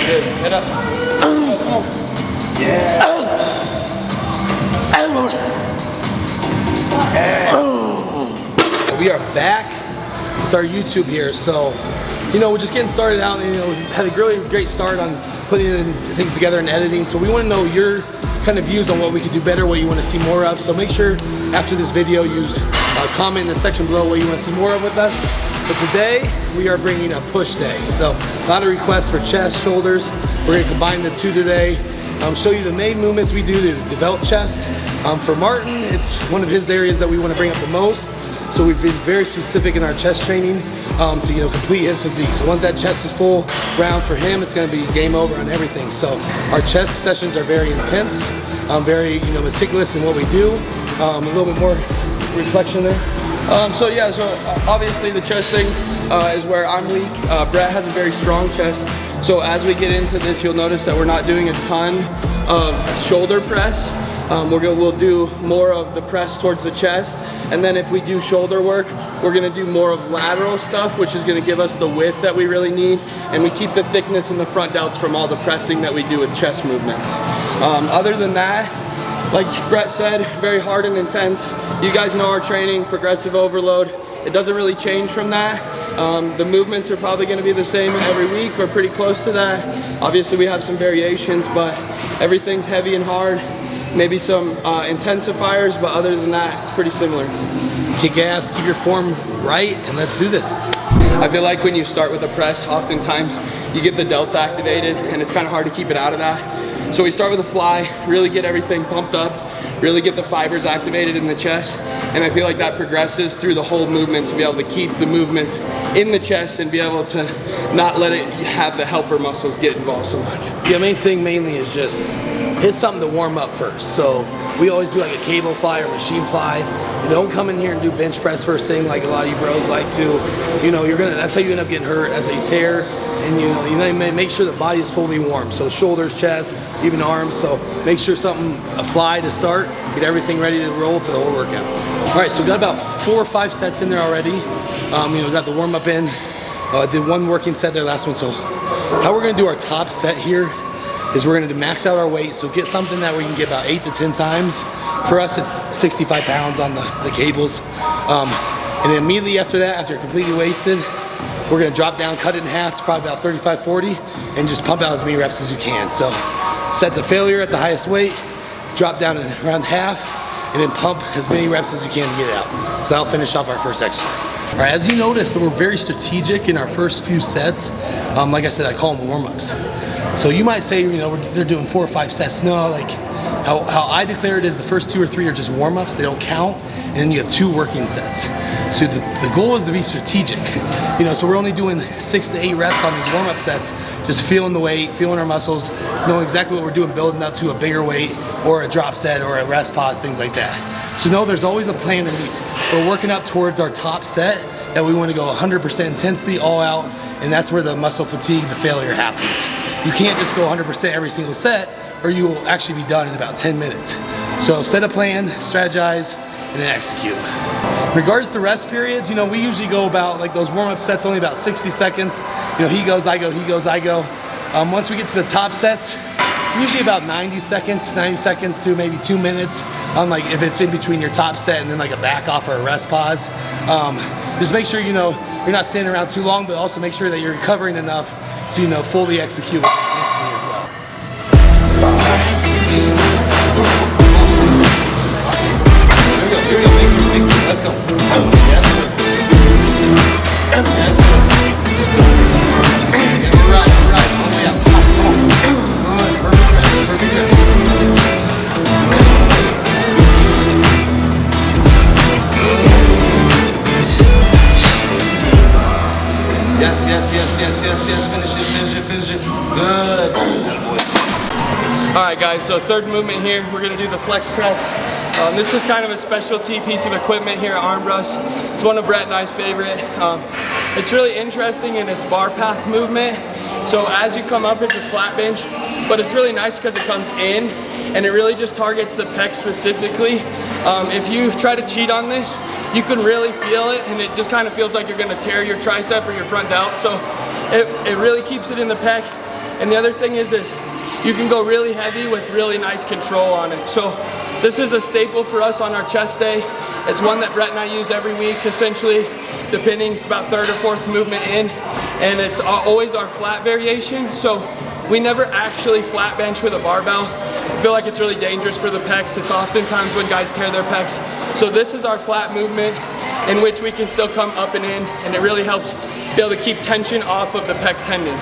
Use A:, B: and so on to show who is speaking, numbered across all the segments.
A: good. Head up. Come on. Yeah. We are back with our YouTube here. So, you know, we're just getting started out, and, you know, we've had a really great start on putting things together and editing. So we want to know your kind of views on what we could do better, what you want to see more of. So make sure after this video you comment in the section below what you want to see more of with us. But today we are bringing a push day. So a lot of requests for chest, shoulders. We're going to combine the two today. Show you the main movements we do to develop chest. For Martin, it's one of his areas that we want to bring up the most. So we've been very specific in our chest training to, you know, complete his physique. So once that chest is full round for him, it's going to be game over on everything. So our chest sessions are very intense, very, you know, meticulous in what we do. A little bit more reflection there.
B: So obviously the chest thing is where I'm weak. Brett has a very strong chest. So as we get into this, you'll notice that we're not doing a ton of shoulder press. We'll do more of the press towards the chest. And then if we do shoulder work, we're gonna do more of lateral stuff, which is gonna give us the width that we really need. And we keep the thickness in the front delts from all the pressing that we do with chest movements. Other than that, like Brett said, very hard and intense. You guys know our training, progressive overload. It doesn't really change from that. The movements are probably gonna be the same every week or pretty close to that. Obviously we have some variations, but everything's heavy and hard. Maybe some intensifiers, but other than that, it's pretty similar.
A: Kick ass, keep your form right, and let's do this.
B: I feel like when you start with a press, oftentimes you get the delts activated, and it's kind of hard to keep it out of that. So we start with a fly, really get everything pumped up, really get the fibers activated in the chest, and I feel like that progresses through the whole movement to be able to keep the movements in the chest and be able to not let it have the helper muscles get involved so much.
A: The main thing mainly is just hit something to warm up first. So we always do like a cable fly or machine fly. You don't come in here and do bench press first thing like a lot of you bros like to. You know, that's how you end up getting hurt, as a tear. And you know, make sure the body is fully warm. So shoulders, chest, even arms. So make sure a fly to start, get everything ready to roll for the whole workout. All right, so we got about 4 or 5 sets in there already. You know, got the warm up in, did 1 working set there last one. So how we're gonna do our top set here is we're gonna max out our weight. So get something that we can get about 8 to 10 times. For us, it's 65 pounds on the cables. And then immediately after that, after you're completely wasted, we're gonna drop down, cut it in half. It's probably about 35, 40, and just pump out as many reps as you can. So set to failure at the highest weight, drop down around half, and then pump as many reps as you can to get it out. So that'll finish off our first exercise. All right, as you notice, we're very strategic in our first few sets. Like I said, I call them warm-ups. So you might say, you know, they're doing 4 or 5 sets. No, like how I declare it is the first 2 or 3 are just warm-ups, they don't count, and then you have 2 working sets. So the goal is to be strategic. You know, so we're only doing 6 to 8 reps on these warm-up sets, just feeling the weight, feeling our muscles, knowing exactly what we're doing, building up to a bigger weight or a drop set or a rest pause, things like that. So no, there's always a plan to meet. We're working up towards our top set that we want to go 100% intensity all out, and that's where the muscle fatigue, the failure happens. You can't just go 100% every single set, or you will actually be done in about 10 minutes. So set a plan, strategize, and then execute. In regards to rest periods, you know, we usually go about, like those warm-up sets, only about 60 seconds. You know, he goes, I go, he goes, I go. Once we get to the top sets, usually about 90 seconds to maybe 2 minutes. Like if it's in between your top set and then like a back off or a rest pause. Just make sure, you know, you're not standing around too long, but also make sure that you're recovering enough to, you know, fully execute with intensity as well. Here we go, let's go. Yes, sir. Yes, sir. Yeah, you're right, all the way up. Good, perfect rest. Yes, finish it. Good.
B: All right, guys, so third movement here, we're gonna do the flex press. This is kind of a specialty piece of equipment here at Armbrust. It's one of Brett and I's favorite. It's really interesting in its bar path movement. So as you come up, it's a flat bench, but it's really nice because it comes in and it really just targets the pec specifically. If you try to cheat on this, you can really feel it, and it just kind of feels like you're gonna tear your tricep or your front delt. So it really keeps it in the pec. And the other thing is you can go really heavy with really nice control on it. So this is a staple for us on our chest day. It's one that Brett and I use every week, essentially, depending, it's about third or fourth movement in, and it's always our flat variation. So we never actually flat bench with a barbell. I feel like it's really dangerous for the pecs. It's oftentimes when guys tear their pecs. So this is our flat movement in which we can still come up and in, and it really helps be able to keep tension off of the pec tendons.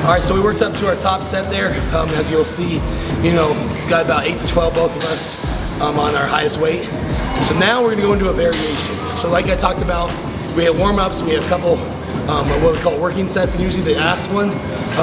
A: All right, so we worked up to our top set there. As you'll see, you know, got about 8 to 12, both of us, on our highest weight. So now we're gonna go into a variation. So like I talked about, we have warm-ups, we have a couple, what we call working sets, and usually the last one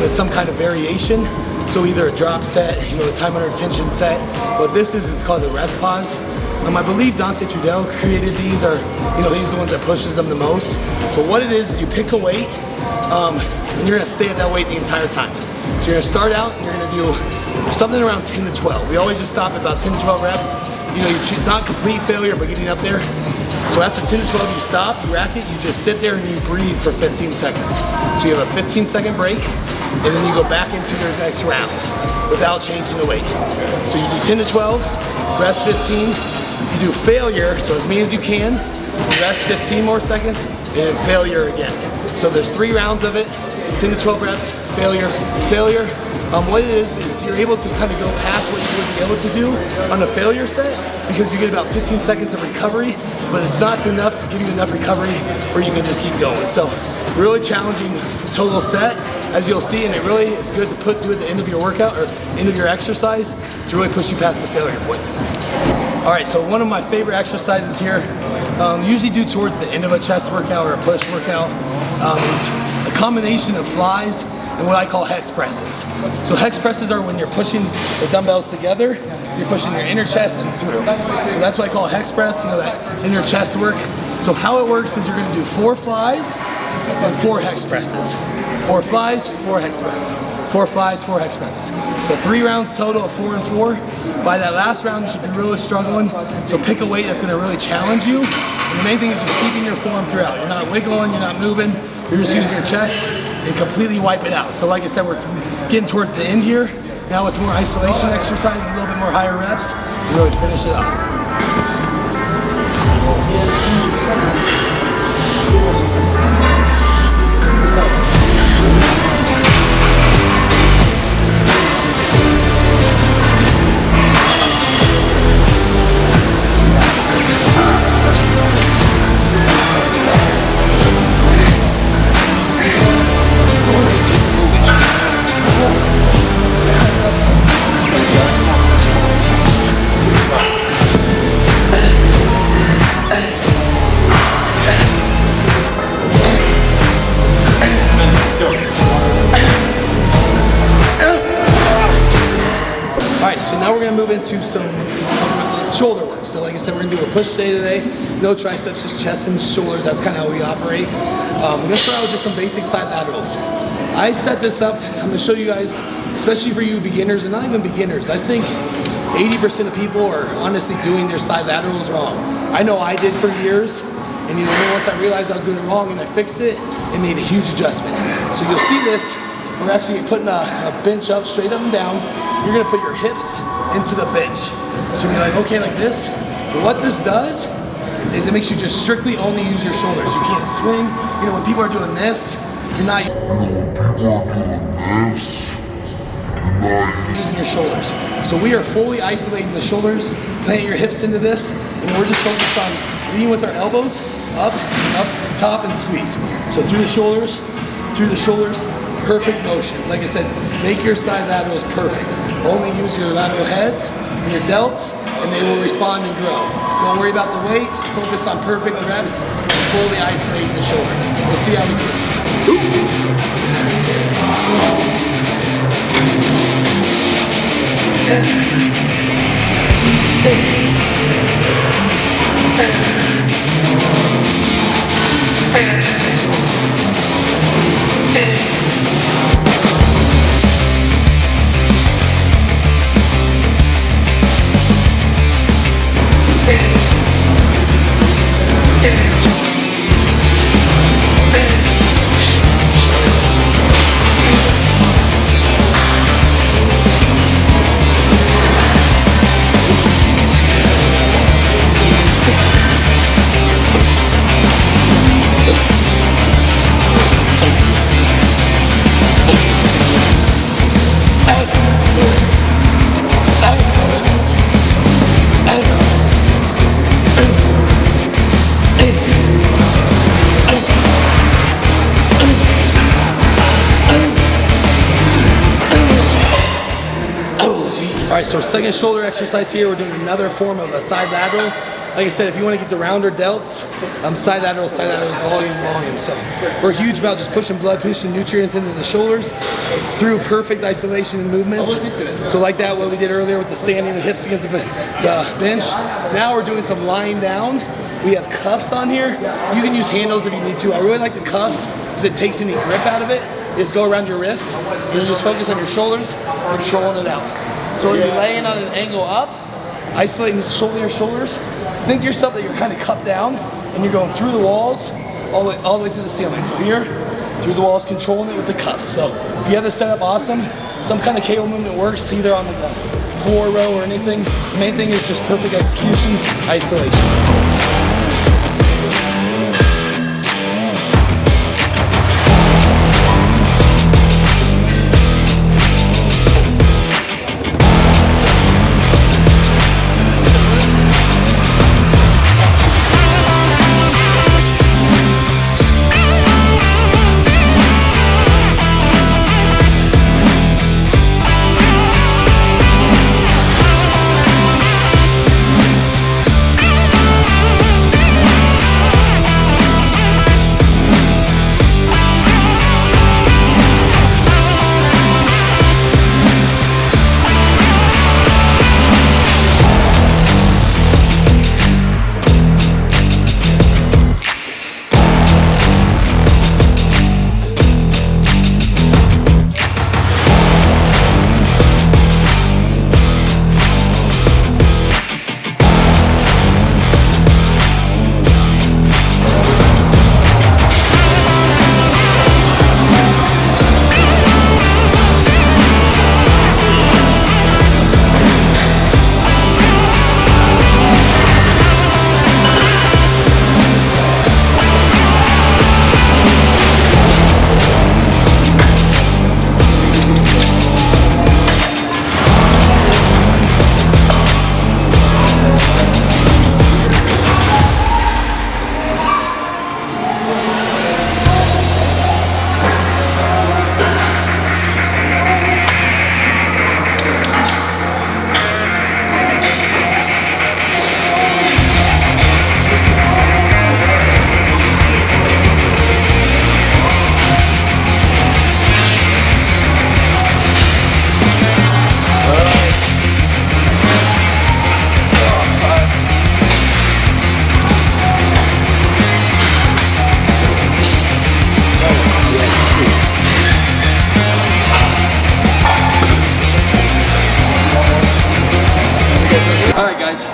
A: is some kind of variation. So either a drop set, you know, a time under tension set. What this is called the rest pause. I believe Dante Trudell created these, or you know, he's the ones that pushes them the most. But what it is you pick a weight, and you're gonna stay at that weight the entire time. So you're gonna start out and you're gonna do something around 10 to 12. We always just stop at about 10 to 12 reps. You know, you're not complete failure, but getting up there. So after 10 to 12, you stop, you rack it, you just sit there and you breathe for 15 seconds. So you have a 15-second break, and then you go back into your next round without changing the weight. So you do 10 to 12, rest 15, you do failure, so as many as you can, you rest 15 more seconds, and then failure again. So there's 3 rounds of it, 10 to 12 reps, failure, failure. What it is you're able to kind of go past what you would be able to do on a failure set, because you get about 15 seconds of recovery, but it's not enough to give you enough recovery where you can just keep going. So really challenging total set, as you'll see, and it really is good to do at the end of your workout or end of your exercise to really push you past the failure point. All right, so one of my favorite exercises here, usually do towards the end of a chest workout or a push workout, is a combination of flies and what I call hex presses. So hex presses are when you're pushing the dumbbells together, you're pushing your inner chest and through. So that's what I call hex press, you know, that inner chest work. So how it works is you're gonna do 4 flies and 4 hex presses. 4 flies, 4 hex presses. 4 flies, 4 hex presses. So 3 rounds total of 4 and 4. By that last round, you should be really struggling. So pick a weight that's gonna really challenge you. And the main thing is just keeping your form throughout. You're not wiggling, you're not moving, you're just using your chest and completely wipe it out. So like I said, we're getting towards the end here. Now it's more isolation exercises, a little bit more higher reps, to really finish it up. Now we're gonna move into some shoulder work. So like I said, we're gonna do a push day today. No triceps, just chest and shoulders. That's kind of how we operate. We're gonna start out with just some basic side laterals. I set this up, I'm gonna show you guys, especially for you beginners, and not even beginners. I think 80% of people are honestly doing their side laterals wrong. I know I did for years, and you know, then once I realized I was doing it wrong and I fixed it, it made a huge adjustment. So you'll see this, we're actually putting a bench up, straight up and down. You're gonna put your hips into the bench. So you're like, okay, like this. But what this does is it makes you just strictly only use your shoulders. You can't swing. You know, when people are doing this, you're not using your shoulders. So we are fully isolating the shoulders, plant your hips into this, and we're just focused on leaning with our elbows up and up to the top and squeeze. So through the shoulders, perfect motions. Like I said, make your side laterals perfect. Only use your lateral heads and your delts, and they will respond and grow. Don't worry about the weight, focus on perfect reps, fully isolating the shoulder. We'll see how we All right, so second shoulder exercise here. We're doing another form of a side lateral. Like I said, if you want to get the rounder delts, side lateral is volume. So we're huge about just pushing blood, pushing nutrients into the shoulders through perfect isolation and movements. So like that, what we did earlier with the standing, the hips against the bench. Now we're doing some lying down. We have cuffs on here. You can use handles if you need to. I really like the cuffs because it takes any grip out of it. You just go around your wrist and you just focus on your shoulders, controlling it out. So you're laying on an angle up, isolating solely your shoulders. Think to yourself that you're kind of cupped down and you're going through the walls all the way to the ceiling. So here, through the walls, controlling it with the cuffs. So if you have this set up, awesome. Some kind of cable movement works, either on the floor row or anything. The main thing is just perfect execution, isolation.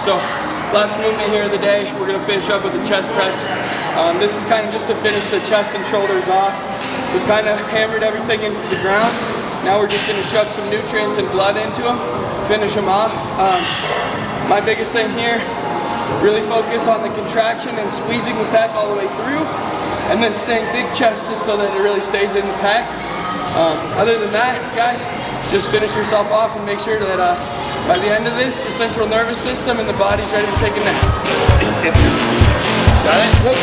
B: So last movement here of the day, we're gonna finish up with the chest press. This is kind of just to finish the chest and shoulders off. We've kind of hammered everything into the ground. Now we're just gonna shove some nutrients and blood into them, finish them off. My biggest thing here, really focus on the contraction and squeezing the pack all the way through, and then staying big chested so that it really stays in the pack. Other than that, guys, just finish yourself off and make sure that by the end of this, the central nervous system and the body's ready to take a nap. Got it? Look.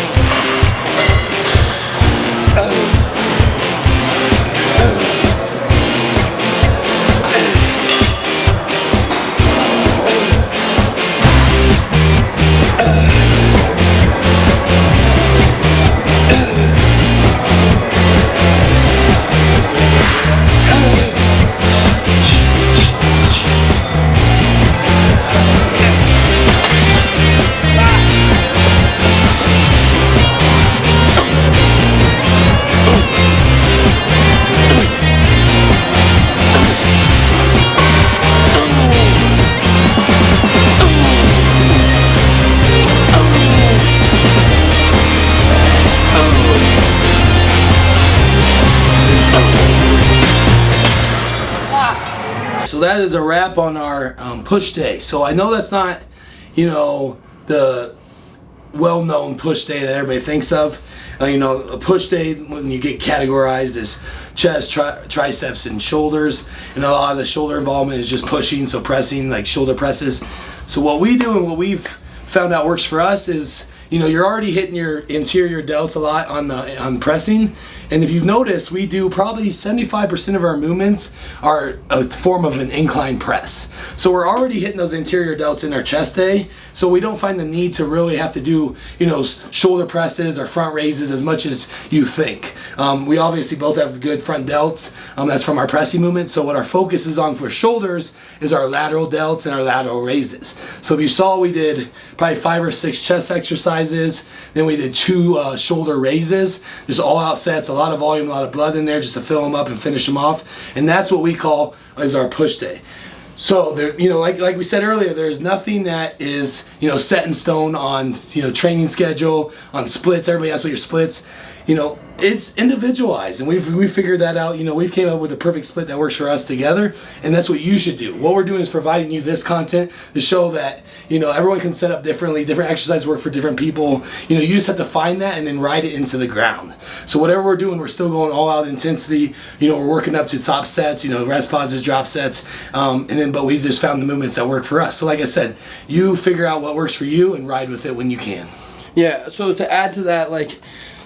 A: So that is a wrap on our push day. So I know that's not, you know, the well-known push day that everybody thinks of. You know, a push day, when you get categorized as chest, triceps, and shoulders, and a lot of the shoulder involvement is just pushing, so pressing, like shoulder presses. So what we do and what we've found out works for us is, you know, you're already hitting your interior delts a lot on pressing, And if you've noticed, we do probably 75% of our movements are a form of an incline press. So we're already hitting those anterior delts in our chest day, so we don't find the need to really have to do, shoulder presses or front raises as much as you think. We obviously both have good front delts. That's from our pressing movement. So what our focus is on for shoulders is our lateral delts and our lateral raises. So if you saw, we did probably 5 or 6 chest exercises, then we did 2 shoulder raises, just all out sets, a lot of volume, a lot of blood in there just to fill them up and finish them off. And that's what we call is our push day. So there, like we said earlier, there's nothing that is, set in stone on, training schedule, on splits. Everybody asks what your splits. It's individualized, and we've figured that out. We've came up with a perfect split that works for us together, and that's what you should do. What we're doing is providing you this content to show that, everyone can set up differently. Different exercises work for different people. You just have to find that and then ride it into the ground. So whatever we're doing, we're still going all out intensity. We're working up to top sets, rest pauses, drop sets, but we just found the movements that work for us. So like I said, you figure out what works for you and ride with it when you can.
B: Yeah, so to add to that, like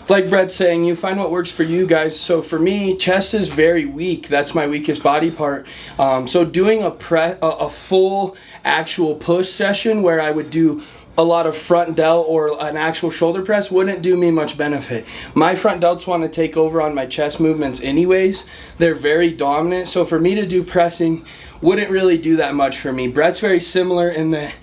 B: Brett's saying, you find what works for you guys. So for me, chest is very weak. That's my weakest body part. So doing a full actual push session where I would do a lot of front delt or an actual shoulder press wouldn't do me much benefit. My front delts want to take over on my chest movements anyways. They're very dominant. So for me to do pressing wouldn't really do that much for me. Brett's very similar in that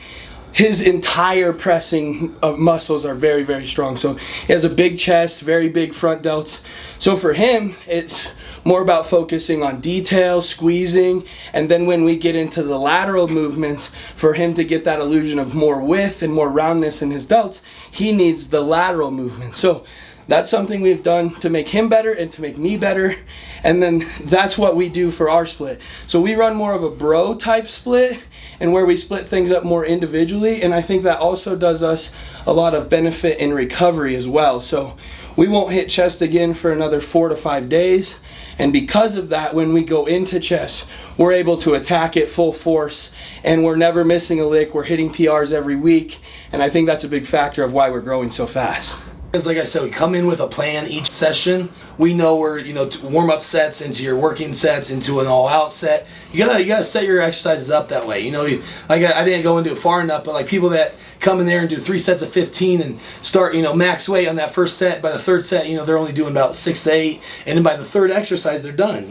B: his entire pressing muscles are very, very strong. So he has a big chest, very big front delts. So for him, it's more about focusing on detail, squeezing, and then when we get into the lateral movements, for him to get that illusion of more width and more roundness in his delts, he needs the lateral movement. So that's something we've done to make him better and to make me better. And then that's what we do for our split. So we run more of a bro type split, and where we split things up more individually. And I think that also does us a lot of benefit in recovery as well. So we won't hit chest again for another 4 to 5 days. And because of that, when we go into chest, we're able to attack it full force, and we're never missing a lick. We're hitting PRs every week. And I think that's a big factor of why we're growing so fast.
A: Because like I said, we come in with a plan each session. We know we're, warm-up sets into your working sets, into an all-out set. You gotta set your exercises up that way. I didn't go into it far enough, but like people that come in there and do 3 sets of 15 and start, max weight on that first set. By the third set, they're only doing about 6 to 8, and then by the third exercise, they're done.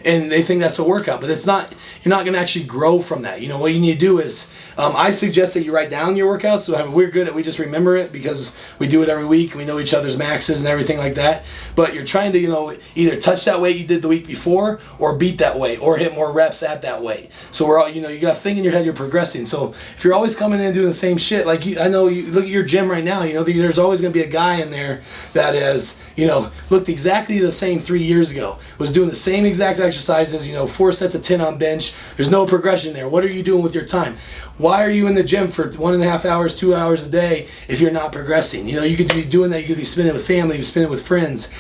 A: And they think that's a workout, but it's not. You're not gonna actually grow from that. What you need to do is, I suggest that you write down your workouts. So we're good at, we just remember it because we do it every week. We know each other's maxes and everything like that. But you're trying to, either touch that weight you did the week before, or beat that weight, or hit more reps at that weight. So we're all, you got a thing in your head, you're progressing. So if you're always coming in and doing the same shit, like I know you look at your gym right now, there's always going to be a guy in there that is, looked exactly the same 3 years ago, was doing the same exact exercises, 4 sets of 10 on bench. There's no progression there. What are you doing with your time? Why are you in the gym for 1.5 hours, 2 hours a day if you're not progressing? You could be doing that. You could be spending it with family, spending it with friends.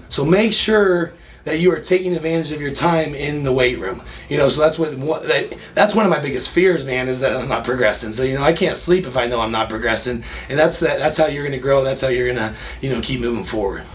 A: So make sure that you are taking advantage of your time in the weight room. So that's that's one of my biggest fears, man, is that I'm not progressing. So I can't sleep if I know I'm not progressing, and that's how you're going to grow. That's how you're going to keep moving forward.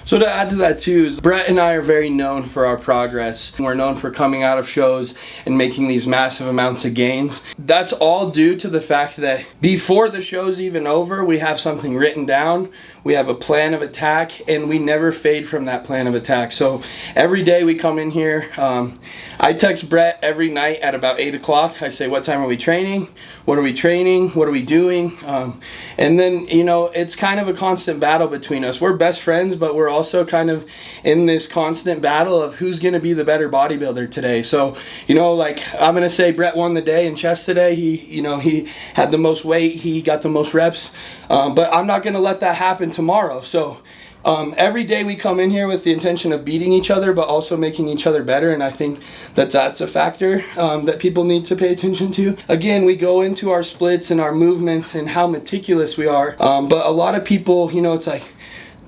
B: So to add to that too, is Brett and I are very known for our progress. We're known for coming out of shows and making these massive amounts of gains. That's all due to the fact that before the show's even over, we have something written down. We have a plan of attack, and we never fade from that plan of attack. So every day we come in here, I text Brett every night at about 8 o'clock. I say, what time are we training? What are we training? What are we doing? And then, it's kind of a constant battle between us. We're best friends, but we're also kind of in this constant battle of who's going to be the better bodybuilder today. So, I'm going to say Brett won the day in chest today. He had the most weight. He got the most reps. But I'm not going to let that happen tomorrow. So every day we come in here with the intention of beating each other, but also making each other better. And I think that's a factor that people need to pay attention to. Again, we go into our splits and our movements and how meticulous we are. But a lot of people, it's like,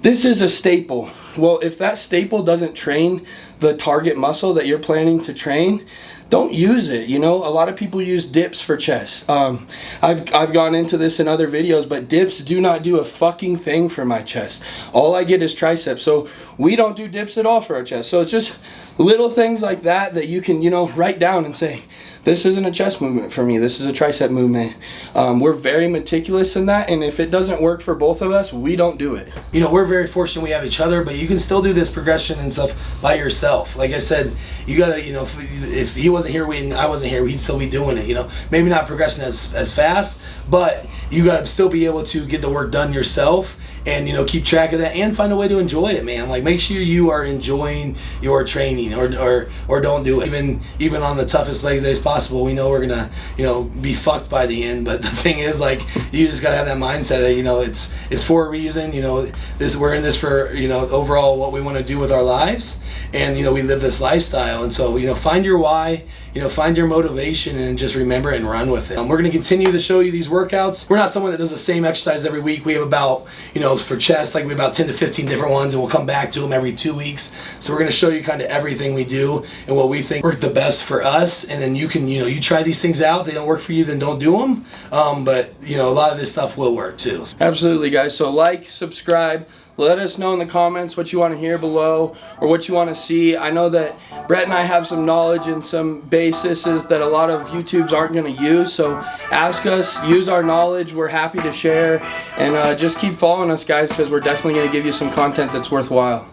B: this is a staple. Well, if that staple doesn't train the target muscle that you're planning to train, don't use it. You know, a lot of people use dips for chest. I've gone into this in other videos, but dips do not do a fucking thing for my chest. All I get is triceps. So we don't do dips at all for our chest. So it's just little things like that that you can, you know, write down and say, this isn't a chest movement for me, this is a tricep movement. We're very meticulous in that, and if it doesn't work for both of us, we don't do it.
A: You know, we're very fortunate we have each other, but you can still do this progression and stuff by yourself. Like I said, you gotta, you know, if he wasn't here and I wasn't here, we'd still be doing it, you know. Maybe not progressing as fast, but you gotta still be able to get the work done yourself and, you know, keep track of that and find a way to enjoy it, man. Like, make sure you are enjoying your training, or don't do it. Even on the toughest legs days possible, we know we're gonna, you know, be fucked by the end. But the thing is, like, you just gotta have that mindset that, you know, it's for a reason. You know, we're in this for, you know, overall what we want to do with our lives, and, you know, we live this lifestyle. And so, you know, find your why, you know, find your motivation, and just remember it and run with it. We're gonna continue to show you these workouts. We're not someone that does the same exercise every week. We have about, you know, for chest, like, we have about 10 to 15 different ones, and we'll come back to them every 2 weeks. So we're going to show you kind of everything we do and what we think work the best for us, and then you can, you know, you try these things out. If they don't work for you, then don't do them. But, you know, a lot of this stuff will work too.
B: Absolutely, guys. So like, subscribe. Let us know in the comments what you want to hear below or what you want to see. I know that Brett and I have some knowledge and some bases that a lot of YouTubes aren't going to use. So ask us, use our knowledge. We're happy to share. And just keep following us, guys, because we're definitely going to give you some content that's worthwhile.